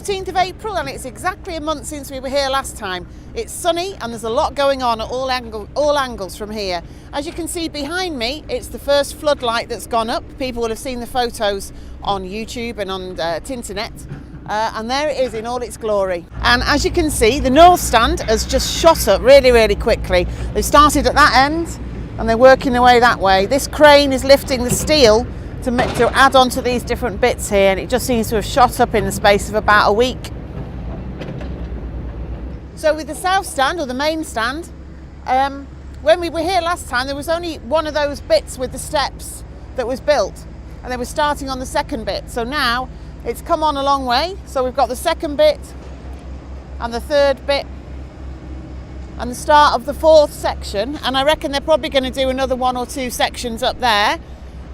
14th of April and it's exactly a month since we were here last time. It's sunny and there's a lot going on at all angles from here. As you can see behind me, it's the first floodlight that's gone up. People will have seen the photos on YouTube and on Tinternet. And there it is in all its glory. And as you can see, the north stand has just shot up really quickly. They started at that end and they're working their way that way. This crane is lifting the steel to add on to these different bits here, and it just seems to have shot up in the space of about a week. So with the south stand, or the main stand, when we were here last time there was only one of those bits with the steps that was built, and they were starting on the second bit. So now it's come on a long way. So we've got the second bit and the third bit and the start of the fourth section, and I reckon they're probably going to do another 1 or 2 sections up there.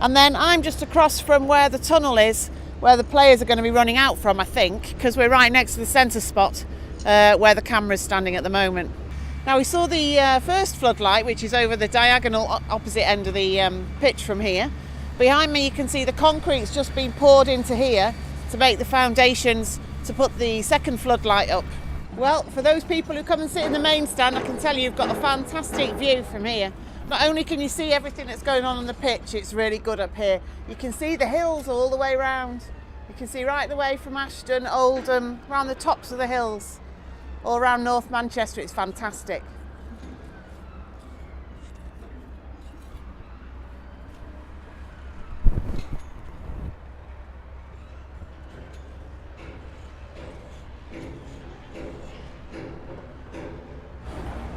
And then I'm just across from where the tunnel is, where the players are going to be running out from, I think, because we're right next to the centre spot where the camera's standing at the moment. Now we saw the first floodlight, which is over the diagonal opposite end of the pitch from here. Behind me you can see the concrete's just been poured into here to make the foundations to put the second floodlight up. Well, for those people who come and sit in the main stand, I can tell you you've got a fantastic view from here. Not only can you see everything that's going on the pitch, it's really good up here. You can see the hills all the way around. You can see right the way from Ashton, Oldham, around the tops of the hills, all around North Manchester. It's fantastic.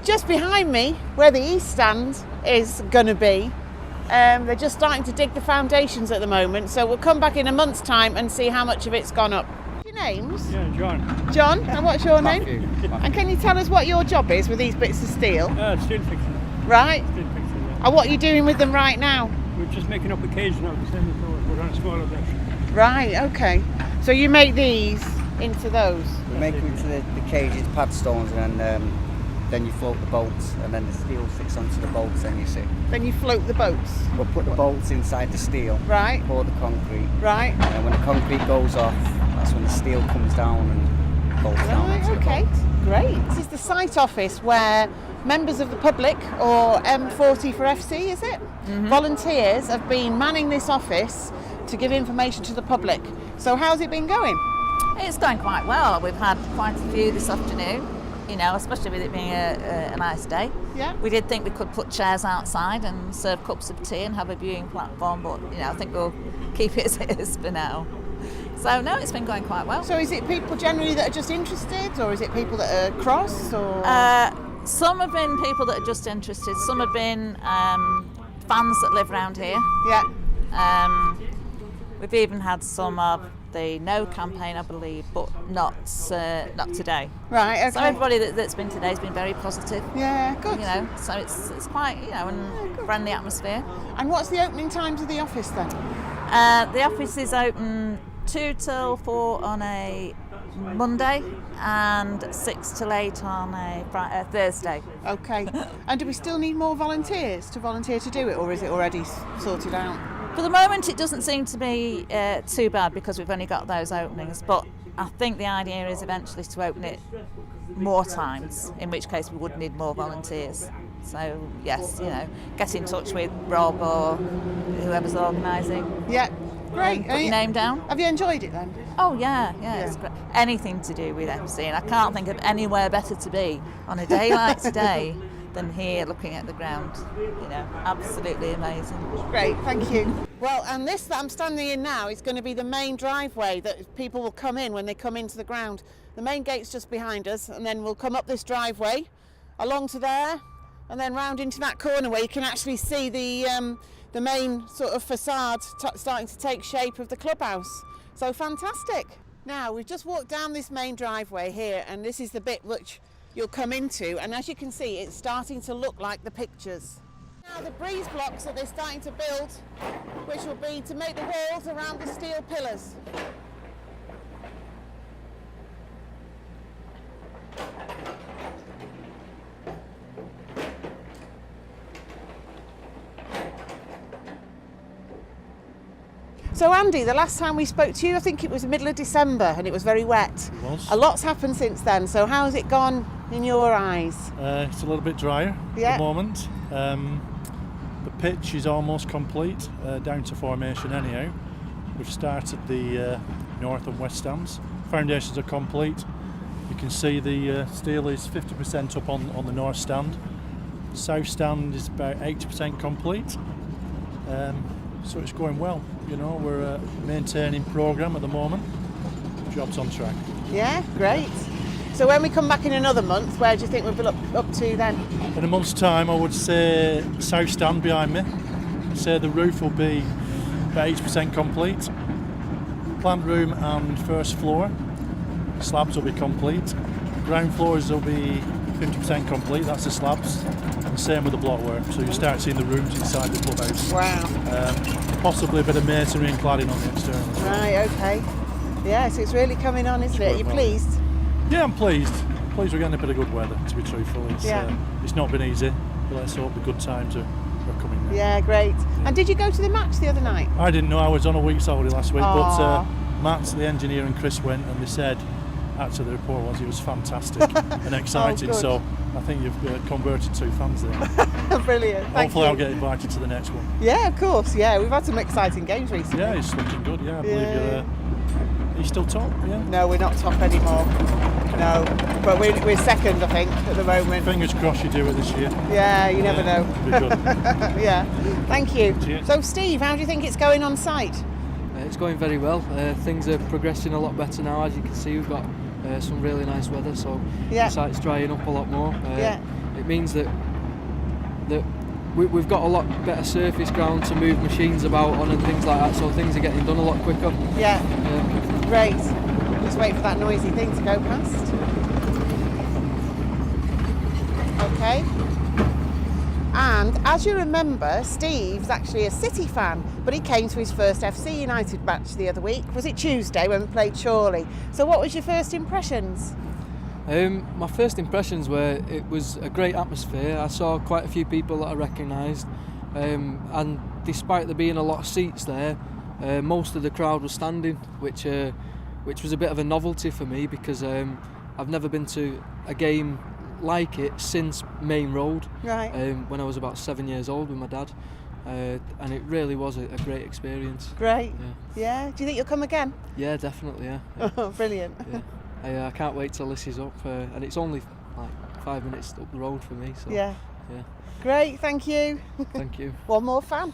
Just behind me, where the east stand is going to be, they're just starting to dig the foundations at the moment, so we'll come back in a month's time and see how much of it's gone up. Your names? Yeah, John. John, and what's your Matthew. name? And can you tell us what your job is with these bits of steel? Steel fixing. Right. Steel fixing, yeah. And what are you doing with them right now? We're just making up occasion of the same as those, but on a smaller version. Right, okay. So you make these into those? We make them into the cages, pad stones, and then you float the bolts, and then the steel sits onto the bolts, then you see. Then you float the boats? We'll put the bolts inside the steel, Right. pour the concrete, Right. and then when the concrete goes off, that's when the steel comes down and bolts down Right, onto the okay, bolts. great. This is the site office where members of the public, or M40 for FC, is it? Volunteers have been manning this office to give information to the public. So how's it been going? It's going quite well. We've had quite a few this afternoon, you know, especially with it being a nice day. Yeah. We did think we could put chairs outside and serve cups of tea and have a viewing platform, but, you know, I think we'll keep it as it is for now. So, no, it's been going quite well. So is it people generally that are just interested, or is it people that are cross, or? Some have been people that are just interested. Some have been fans that live around here. Yeah. We've even had some of the No campaign, I believe, but not today. Right, okay. So everybody that's been today has been very positive. Yeah, good. You know, so it's quite, you know, a friendly atmosphere. And what's the opening times of the office then? The office is open 2 till 4 on a Monday and 6 till 8 on a Thursday. Okay. And do we still need more volunteers to volunteer to do it, or is it already sorted out? For the moment, it doesn't seem to be too bad because we've only got those openings, but I think the idea is eventually to open it more times, in which case we would need more volunteers. So yes, you know, get in touch with Rob or whoever's organising. Yeah, great. Put your name down. Have you enjoyed it then? Oh yeah, it's great. Anything to do with FC, and I can't think of anywhere better to be on a day like today than here looking at the ground. You know, absolutely amazing. Great, thank you. Well, and this that I'm standing in now is going to be the main driveway that people will come in when they come into the ground. The main gate's just behind us, and then we'll come up this driveway along to there, and then round into that corner where you can actually see the main sort of facade starting to take shape of the clubhouse. So fantastic. Now we've just walked down this main driveway here, and this is the bit which you'll come into, and as you can see, it's starting to look like the pictures. Now the breeze blocks that they're starting to build, which will be to make the walls around the steel pillars. So Andy, the last time we spoke to you, I think it was the middle of December, and it was very wet. It was. A lot's happened since then. So how's it gone in your eyes? It's a little bit drier Yeah. at the moment. The pitch is almost complete, down to formation anyhow. We've started the north and west stands. Foundations are complete. You can see the steel is 50% up on the north stand. South stand is about 80% complete. So it's going well. You know, we're maintaining programme at the moment. Job's on track. Yeah, great. So when we come back in another month, where do you think we'll be up to then? In a month's time, I would say south stand behind me. I'd say the roof will be about 80% complete. Plant room and first floor slabs will be complete. Ground floors will be 50% complete. That's the slabs. And same with the block work. So you start seeing the rooms inside the clubhouse. Wow. Possibly a bit of masonry and cladding on the external. Right. Okay. Yeah. So it's really coming on, isn't it? going You well. pleased? Yeah, I'm pleased. Pleased we're getting a bit of good weather, to be truthful. It's not been easy, but let's hope the good times are coming now. Yeah. Great. And did you go to the match the other night? I didn't know. I was on a week's holiday last week, Aww. but Matt, the engineer, and Chris went, and they said actually the report was it was fantastic and exciting. good. So I think you've converted 2 fans there. Brilliant. Thank Hopefully you. I'll get invited to the next one. Yeah, of course. Yeah, we've had some exciting games recently. Yeah, it's looking good. Yeah, I believe Yeah. you're still top. Yeah. No, we're not top anymore. No, but we're second, I think, at the moment. Fingers crossed you do it this year. Yeah, you never know. Be good. Yeah, thank you. Cheers. So, Steve, how do you think it's going on site? It's going very well. Things are progressing a lot better now. As you can see, we've got some really nice weather, so Yeah. the site's drying up a lot more. Yeah. It means that we've got a lot better surface ground to move machines about on and things like that, so things are getting done a lot quicker. Yeah, great. Just wait for that noisy thing to go past. Okay. And as you remember, Steve's actually a City fan, but he came to his first FC United match the other week. Was it Tuesday when we played Chorley? So what was your first impressions? My first impressions were it was a great atmosphere. I saw quite a few people that I recognised, and despite there being a lot of seats there, most of the crowd was standing, which was a bit of a novelty for me because I've never been to a game like it since Main Road, Right. when I was about 7 years old with my dad, and it really was a great experience. Great. Yeah. Yeah. Do you think you'll come again? Yeah, definitely. Yeah. Oh, brilliant. Yeah. I can't wait till this is up, and it's only like 5 minutes up the road for me. So Yeah. yeah. Great. Thank you. Thank you. One more fan.